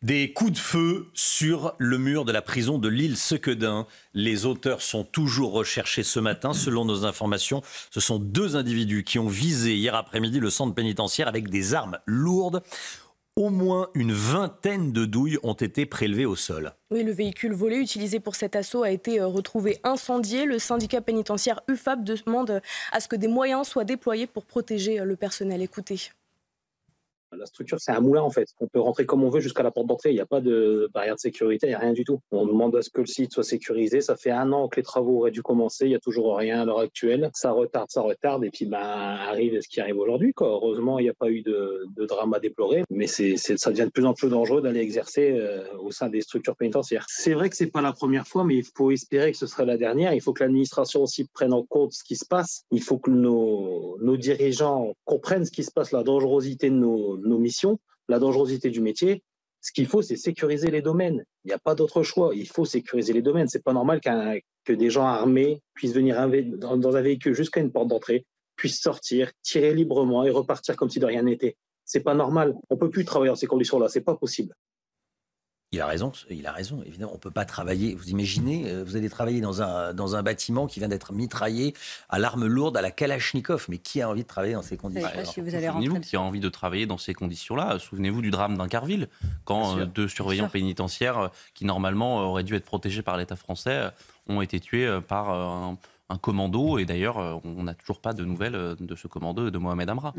Des coups de feu sur le mur de la prison de l'île Sequedin. Les auteurs sont toujours recherchés ce matin. Selon nos informations, ce sont deux individus qui ont visé hier après-midi le centre pénitentiaire avec des armes lourdes. Au moins une vingtaine de douilles ont été prélevées au sol. Oui, le véhicule volé utilisé pour cet assaut a été retrouvé incendié. Le syndicat pénitentiaire UFAP demande à ce que des moyens soient déployés pour protéger le personnel. Écoutez. La structure, c'est un moulin en fait. On peut rentrer comme on veut jusqu'à la porte d'entrée. Il n'y a pas de barrière de sécurité, il n'y a rien du tout. On demande à ce que le site soit sécurisé. Ça fait 1 an que les travaux auraient dû commencer. Il n'y a toujours rien à l'heure actuelle. Ça retarde. Et puis, arrive ce qui arrive aujourd'hui, quoi. Heureusement, il n'y a pas eu de drame à déplorer. Mais ça devient de plus en plus dangereux d'aller exercer au sein des structures pénitentiaires. C'est vrai que c'est pas la première fois, mais il faut espérer que ce sera la dernière. Il faut que l'administration aussi prenne en compte ce qui se passe. Il faut que nos dirigeants comprennent ce qui se passe, la dangerosité de nos missions, la dangerosité du métier. Ce qu'il faut, c'est sécuriser les domaines. Il n'y a pas d'autre choix. Il faut sécuriser les domaines. C'est pas normal que des gens armés puissent venir dans un véhicule jusqu'à une porte d'entrée, puissent sortir, tirer librement et repartir comme si de rien n'était. C'est pas normal. On peut plus travailler dans ces conditions-là. C'est pas possible. Il a raison, évidemment, on ne peut pas travailler. Vous imaginez, vous allez travailler dans un bâtiment qui vient d'être mitraillé à l'arme lourde, à la Kalachnikov. Mais qui a envie de travailler dans ces conditions? Souvenez-vous qui a envie de travailler dans ces conditions-là. Souvenez-vous du drame d'Incarville, quand deux surveillants pénitentiaires qui normalement auraient dû être protégés par l'État français ont été tués par un commando. Et d'ailleurs, on n'a toujours pas de nouvelles de ce commando et de Mohamed Amra.